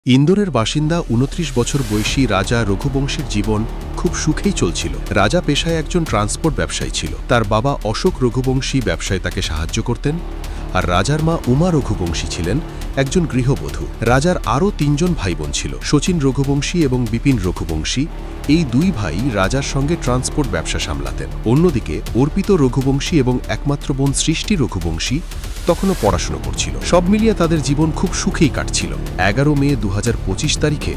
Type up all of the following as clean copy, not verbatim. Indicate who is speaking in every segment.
Speaker 1: ইন্দোরের বাসিন্দা ২৯ বছর বয়সী রাজা রঘুবংশীর জীবন খুব সুখেই চলছিল। রাজা পেশায় একজন ট্রান্সপোর্ট ব্যবসায়ী ছিল। তার বাবা অশোক রঘুবংশী ব্যবসায় তাকে সাহায্য করতেন, আর রাজার মা উমা রঘুবংশী ছিলেন একজন গৃহবধূ। রাজার আরও ৩ জন ভাই বোন ছিল, শচীন রঘুবংশী এবং বিপিন রঘুবংশী। এই ২ ভাই রাজার সঙ্গে ট্রান্সপোর্ট ব্যবসা সামলাতেন। অন্যদিকে অর্পিত রঘুবংশী এবং একমাত্র বোন সৃষ্টি রঘুবংশী তখনও পড়াশুনো করছিল। সব মিলিয়ে তাদের জীবন খুব সুখেই কাটছিল। ১১ মে ২০২৫ তারিখে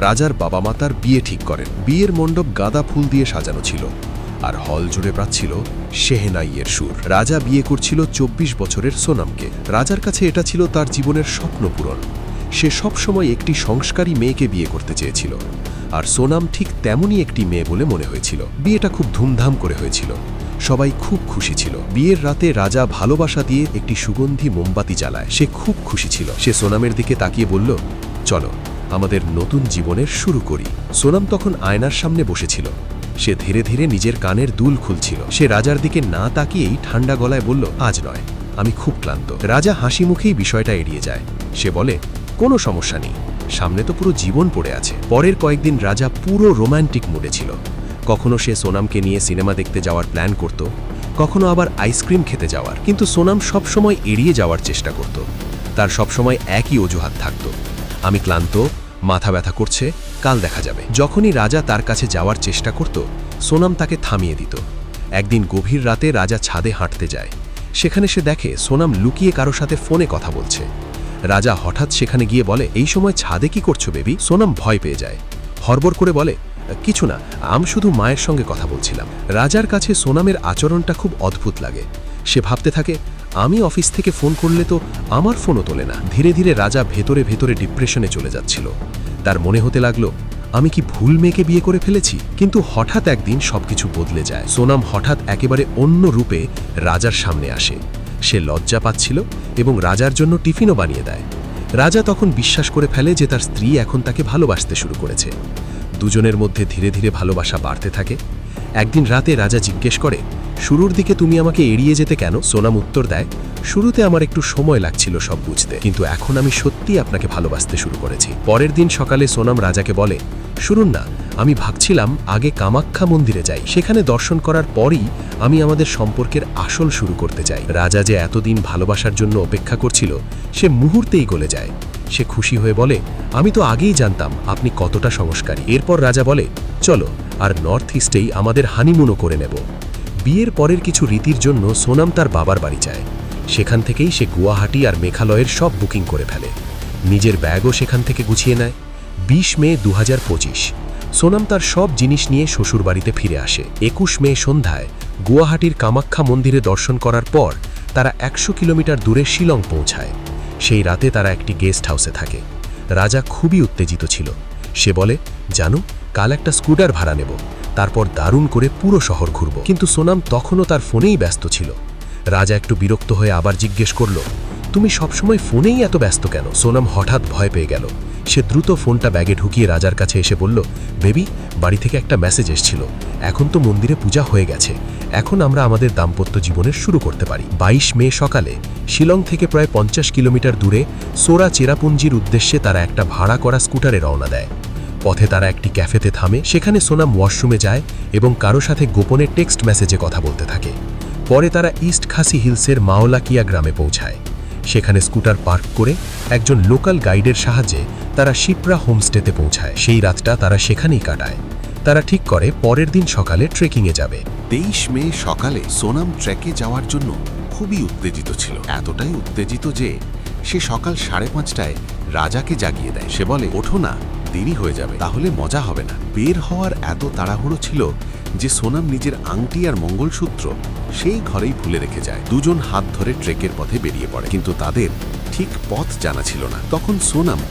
Speaker 1: রাজার বাবা মা তার বিয়ে ঠিক করেন। বিয়ের মণ্ডপ গাঁদা ফুল দিয়ে সাজানো ছিল, আর হল জুড়ে পাচ্ছিল শেহনাইয়ের সুর। রাজা বিয়ে করছিল ২৪ বছরের সোনামকে। রাজার কাছে এটা ছিল তার জীবনের স্বপ্ন পূরণ। সে সবসময় একটি সংস্কারী মেয়েকে বিয়ে করতে চেয়েছিল, আর সোনাম ঠিক তেমনই একটি মেয়ে বলে মনে হয়েছিল। বিয়েটা খুব ধুমধাম করে হয়েছিল, সবাই খুব খুশি ছিল। বিয়ের রাতে রাজা ভালোবাসা দিয়ে একটি সুগন্ধি মোমবাতি জ্বালায়। সে খুব খুশি ছিল। সে সোনামের দিকে তাকিয়ে বলল, চলো আমাদের নতুন জীবনের শুরু করি। সোনাম তখন আয়নার সামনে বসেছিল। সে ধীরে ধীরে নিজের কানের দুল খুলছিল। সে রাজার দিকে না তাকিয়েই ঠান্ডা গলায় বলল, আজ নয়, আমি খুব ক্লান্ত। রাজা হাসি মুখেই বিষয়টা এড়িয়ে যায়। সে বলে, কোনো সমস্যা নেই, সামনে তো পুরো জীবন পড়ে আছে। পরের কয়েকদিন রাজা পুরো রোম্যান্টিক মুডে ছিল। কখনো সে সোনামকে নিয়ে সিনেমা দেখতে যাওয়ার প্ল্যান করত, কখনো আবার আইসক্রিম খেতে যাওয়ার। কিন্তু সোনাম সবসময় এড়িয়ে যাওয়ার চেষ্টা করত। তার সবসময় একই অজুহাত থাকত, আমি ক্লান্ত, মাথা ব্যথা করছে, কাল দেখা যাবে। যখনই রাজা তার কাছে যাওয়ার চেষ্টা করত, সোনাম তাকে থামিয়ে দিত। একদিন গভীর রাতে রাজা ছাদে হাঁটতে যায়। সেখানে সে দেখে সোনাম লুকিয়ে কারো সাথে ফোনে কথা বলছে। রাজা হঠাৎ সেখানে গিয়ে বলে, এই সময় ছাদে কি করছো বেবি? সোনাম ভয় পেয়ে যায়, হড়বড় করে বলে, কিছু না, আমি শুধু মায়ের সঙ্গে কথা বলছিলাম। রাজার কাছে সোনামের আচরণটা খুব অদ্ভুত লাগে। সে ভাবতে থাকে, আমি অফিস থেকে ফোন করলে তো আমার ফোনও তোলে না। ধীরে ধীরে রাজা ভেতরে ভেতরে ডিপ্রেশনে চলে যাচ্ছিল। তার মনে হতে লাগলো, আমি কি ভুল মেয়েকে বিয়ে করে ফেলেছি? কিন্তু হঠাৎ একদিন সবকিছু বদলে যায়। সোনাম হঠাৎ একেবারে অন্য রূপে রাজার সামনে আসে। সে লজ্জা পাচ্ছিল এবং রাজার জন্য টিফিনও বানিয়ে দেয়। রাজা তখন বিশ্বাস করে ফেলে যে তার স্ত্রী এখন তাকে ভালোবাসতে শুরু করেছে। দুজনের মধ্যে ধীরে ধীরে ভালোবাসা বাড়তে থাকে। একদিন রাতে রাজা জিজ্ঞেস করে, শুরুর দিকে তুমি আমাকে এড়িয়ে যেতে কেন? সোনাম উত্তর দেয়, শুরুতে আমার একটু সময় লাগছিল সব বুঝতে, কিন্তু এখন আমি সত্যি আপনাকে ভালোবাসতে শুরু করেছি। পরের দিন সকালে সোনাম রাজাকে বলে, শুনুন না, আমি ভাবছিলাম আগে কামাখ্যা মন্দিরে যাই, সেখানে দর্শন করার পরই আমি আমাদের সম্পর্কের আসল শুরু করতে চাই। রাজা যে এতদিন ভালোবাসার জন্য অপেক্ষা করছিল, সে মুহূর্তেই গলে যায়। সে খুশি হয়ে বলে, আমি তো আগেই জানতাম আপনি কতটা সংস্কারী। এরপর রাজা বলে, চলো আর নর্থ ইস্টেই আমাদের হানিমুনও করে নেব। বিয়ের পরের কিছু রীতির জন্য সোনাম তার বাবার বাড়ি যায়। সেখান থেকেই সে গুয়াহাটি আর মেঘালয়ের সব বুকিং করে ফেলে। নিজের ব্যাগও সেখান থেকে গুছিয়ে নেয়। ২০ মে ২০২৫ সোনাম তার সব জিনিস নিয়ে শ্বশুরবাড়িতে ফিরে আসে। ২১ মে সন্ধ্যায় গুয়াহাটির কামাখ্যা মন্দিরে দর্শন করার পর তারা ১০০ কিলোমিটার দূরে শিলং পৌঁছায়। সেই রাতে তারা একটি গেস্ট হাউসে থাকে। রাজা খুবই উত্তেজিত ছিল। সে বলে, জানো, কাল একটা স্কুটার ভাড়া নেব, তারপর দারুণ করে পুরো শহর ঘুরব। কিন্তু সোনাম তখনও তার ফোনেই ব্যস্ত ছিল। রাজা একটু বিরক্ত হয়ে আবার জিজ্ঞেস করল, তুমি সবসময় ফোনেই এত ব্যস্ত কেন? সোনাম হঠাৎ ভয় পেয়ে গেল। সে দ্রুত ফোনটা ব্যাগে ঢুকিয়ে রাজার কাছে এসে বলল, বেবি, বাড়ি থেকে একটা মেসেজ এসেছিল। এখন তো মন্দিরে পূজা হয়ে গেছে, এখন আমরা আমাদের দাম্পত্য জীবনের শুরু করতে পারি। ২২ মে সকালে শিলং থেকে প্রায় ৫০ কিলোমিটার দূরে সোরা চেরাপুঞ্জির উদ্দেশ্যে তারা একটা ভাড়া করা স্কুটারে রওনা দেয়। পথে তারা একটি ক্যাফেতে থামে। সেখানে সোনাম ওয়াশরুমে যায় এবং কারো সাথে গোপনে টেক্সট মেসেজে কথা বলতে থাকে। পরে তারা ইস্ট খাসি হিলসের মাওলাকিয়া গ্রামে পৌঁছায়। সেখানে স্কুটার পার্ক করে একজন লোকাল গাইডের সাহায্যে তারা শিপ্রা হোমস্টেতে পৌঁছায়। সেই রাতটা তারা সেখানেই কাটায়। তারা ঠিক করে পরের দিন সকালে ট্রেকিংয়ে যাবে।
Speaker 2: ২৩ মে সকালে সোনাম ট্রেকে যাওয়ার জন্য খুবই উত্তেজিত ছিল। এতটাই উত্তেজিত যে সে সকাল ৫:৩০টায় রাজাকে জাগিয়ে দেয়। সে বলে, ওঠো না, দেরি হয়ে যাবে, তাহলে মজা হবে না। বের হওয়ার এত তাড়াহুড়ো ছিল যে সোনাম নিজের আংটি আর মঙ্গলসূত্র সেই ঘরেই ভুলে রেখে যায়। দুজন হাত ধরে ট্রেকের পথে বেরিয়ে পড়ে, কিন্তু তাদের ঠিক পথ জানা ছিল না। তখন সোনাম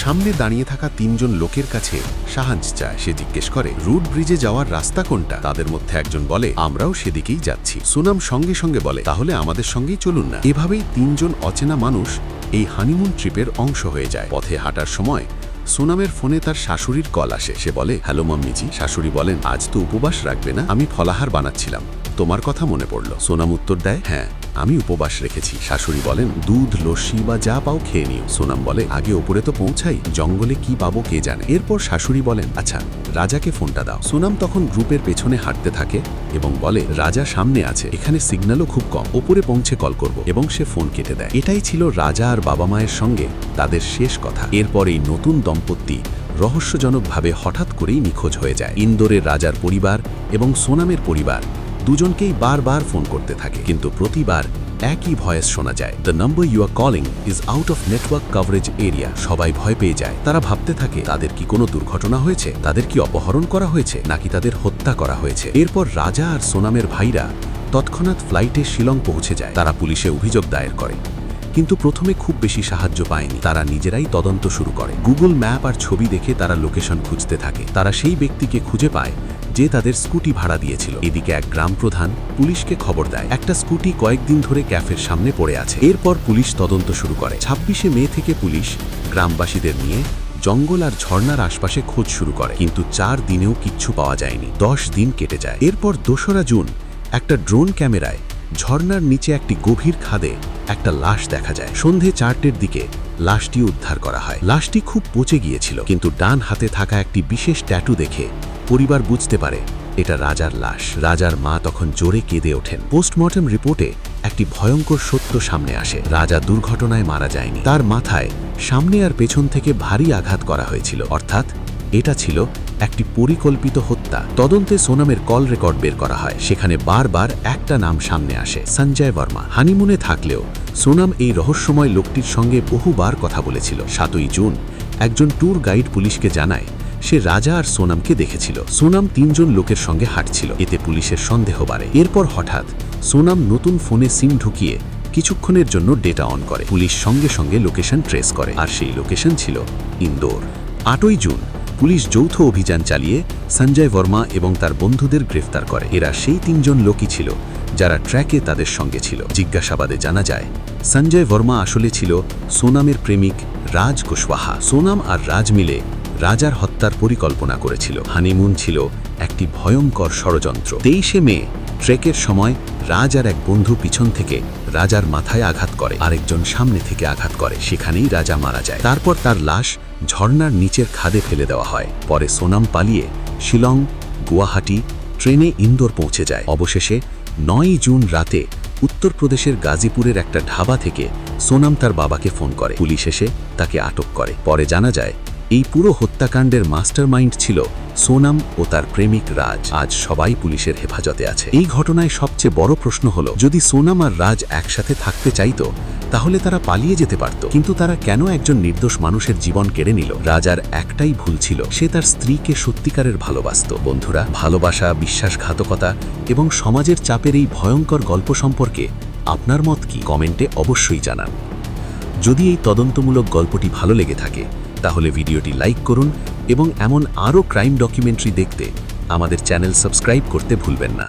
Speaker 2: সামনে দাঁড়িয়ে থাকা ৩ জন লোকের কাছে সাহায্য চায়। সে জিজ্ঞেস করে, রুট ব্রিজে যাওয়ার রাস্তা কোনটা? তাদের মধ্যে একজন বলে, আমরাও সেদিকেই যাচ্ছি। সোনাম সঙ্গে সঙ্গে বলে, তাহলে আমাদের সঙ্গেই চলুন না। এভাবেই ৩ জন অচেনা মানুষ এই হানিমুন ট্রিপের অংশ হয়ে যায়। পথে হাঁটার সময় সোনামের ফোনে তার শাশুড়ির কল আসে। সে বলে, হ্যালো মাম্মিজি। শাশুড়ি বলেন, আজ তো উপবাস রাখবে না? আমি ফলাহার বানাচ্ছিলাম, তোমার কথা মনে পড়ল। সোনাম উত্তর দেয়, হ্যাঁ, আমি উপবাস রেখেছি। শাশুড়ি বলেন, দুধ, লস্যি বা যা পাও খেয়ে নিও। সোনাম বলে, আগে ওপরে তো পৌঁছাই, জঙ্গলে কি পাবো কে জানে। এরপর শাশুড়ি বলেন, আচ্ছা রাজাকে ফোনটা দাও। সোনাম তখন গ্রুপের পেছনে হাঁটতে থাকে এবং বলে, রাজা সামনে আছে, এখানে সিগন্যালও খুব কম, ওপরে পৌঁছে কল করব। এবং সে ফোন কেটে দেয়। এটাই ছিল রাজা আর বাবা মায়ের সঙ্গে তাদের শেষ কথা। এরপর এই নতুন দম্পতি রহস্যজনকভাবে হঠাৎ করেই নিখোঁজ হয়ে যায়। ইন্দোরের রাজার পরিবার এবং সোনামের পরিবার দুজনকেই বারবার ফোন করতে থাকে, কিন্তু প্রতিবার একই ভয়েস শোনা যায়, the number you are calling is out of network coverage area. সবাই ভয় পেয়ে যায়। তারা ভাবতে থাকে তাদের কি কোনো দুর্ঘটনা হয়েছে, তাদের কি অপহরণ করা হয়েছে, নাকি তাদের হত্যা করা হয়েছে। এরপর রাজা আর সোনামের ভাইরা তৎক্ষণাৎ ফ্লাইটে শিলং পৌঁছে যায়। তারা পুলিশে অভিযোগ দায়ের করে, কিন্তু প্রথমে খুব বেশি সাহায্য পায়নি। তারা নিজেরাই তদন্ত শুরু করে। গুগল ম্যাপ আর ছবি দেখে তারা লোকেশন খুঁজতে থাকে। তারা সেই ব্যক্তিকে খুঁজে পায় যে তাদের স্কুটি ভাড়া দিয়েছিল। এদিকে এক গ্রাম প্রধান পুলিশকে খবর দেয়, একটা স্কুটি কয়েকদিন ধরে ক্যাফের সামনে পড়ে আছে। এরপর পুলিশ তদন্ত শুরু করে। 26শে মে থেকে পুলিশ গ্রামবাসীদের নিয়ে জঙ্গল আর ঝর্ণার আশপাশে খোঁজ শুরু করে, কিন্তু 4 দিনেও কিচ্ছু পাওয়া যায়নি। 10 দিন কেটে যায়। এরপর 2রা জুন একটা ড্রোন ক্যামেরায় ঝর্ণার নিচে একটি গভীর খাদে একটা লাশ দেখা যায়। সন্ধে 4টের দিকে লাশটি উদ্ধার করা হয়। লাশটি খুব পচে গিয়েছিল, কিন্তু ডান হাতে থাকা একটি বিশেষ ট্যাটু দেখে পরিবার বুঝতে পারে এটা রাজার লাশ। রাজার মা তখন জোরে কেঁদে ওঠেন। পোস্টমর্টেম রিপোর্টে একটি ভয়ঙ্কর সত্য সামনে আসে, রাজা দুর্ঘটনায় মারা যায়নি। তার মাথায় সামনে আর পেছন থেকে ভারী আঘাত করা হয়েছিল, অর্থাৎ এটা ছিল একটি পরিকল্পিত হত্যা। তদন্তে সোনামের কল রেকর্ড বের করা হয়। সেখানে বারবার একটা নাম সামনে আসে, সঞ্জয় বর্মা। হানিমুনে থাকলেও সোনাম এই রহস্যময় লোকটির সঙ্গে বহুবার কথা বলেছিল। 7ই জুন একজন ট্যুর গাইড পুলিশকে জানায় সে রাজা আর সোনামকে দেখেছিল। সোনাম 3 জন লোকের সঙ্গে হাঁটছিল। এতে পুলিশের সন্দেহ বাড়ে। এরপর হঠাৎ সোনাম নতুন ফোনে সিম ঢুকিয়ে কিছুক্ষণের জন্য ডেটা অন করে। পুলিশ সঙ্গে সঙ্গে লোকেশন ট্রেস করে, আর সেই লোকেশন ছিল ইন্দোর। 8ই জুন পুলিশ যৌথ অভিযান চালিয়ে সঞ্জয় বর্মা এবং তার বন্ধুদের গ্রেফতার করে। এরা সেই 3 জন লোকই ছিল যারা ট্র্যাকে তাদের সঙ্গে ছিল। জিজ্ঞাসাবাদে জানা যায় সঞ্জয় বর্মা আসলে ছিল সোনামের প্রেমিক রাজ কুশওয়াহা। সোনাম আর রাজ মিলে রাজার হত্যার পরিকল্পনা করেছিল। হানিমুন ছিল একটি ভয়ঙ্কর ষড়যন্ত্র। 23শে মে ট্রেকের সময় রাজ আর এক বন্ধু পিছন থেকে রাজার মাথায় আঘাত করে, আরেকজন সামনে থেকে আঘাত করে। সেখানেই রাজা মারা যায়। তারপর তার লাশ ঝর্ণার নিচের খাদে ফেলে দেওয়া হয়। পরে সোনাম পালিয়ে শিলং, গুয়াহাটি ট্রেনে ইন্দোর পৌঁছে যায়। অবশেষে 9ই জুন রাতে উত্তরপ্রদেশের গাজীপুরের একটা ঢাবা থেকে সোনাম তার বাবাকে ফোন করে। পুলিশ এসে তাকে আটক করে। পরে জানা যায় এই পুরো হত্যাকাণ্ডের মাস্টারমাইন্ড ছিল সোনাম ও তার প্রেমিক রাজ। আজ সবাই পুলিশের হেফাজতে আছে। এই ঘটনায় সবচেয়ে বড় প্রশ্ন হলো, যদি সোনাম আর রাজ একসাথে থাকতে চাইতো তাহলে তারা পালিয়ে যেতে পারত, কিন্তু তারা কেন একজন নির্দোষ মানুষের জীবন কেড়ে নিল? রাজার একটাই ভুল ছিল, সে তার স্ত্রীকে সত্যিকারের ভালোবাসত। বন্ধুরা, ভালোবাসা, বিশ্বাসঘাতকতা এবং সমাজের চাপের এই ভয়ঙ্কর গল্প সম্পর্কে আপনার মত কি? কমেন্টে অবশ্যই জানান। যদি এই তদন্তমূলক গল্পটি ভালো লেগে থাকে তাহলে ভিডিওটি লাইক করুন এবং এমন আরও ক্রাইম ডকুমেন্টারি দেখতে আমাদের চ্যানেল সাবস্ক্রাইব করতে ভুলবেন না।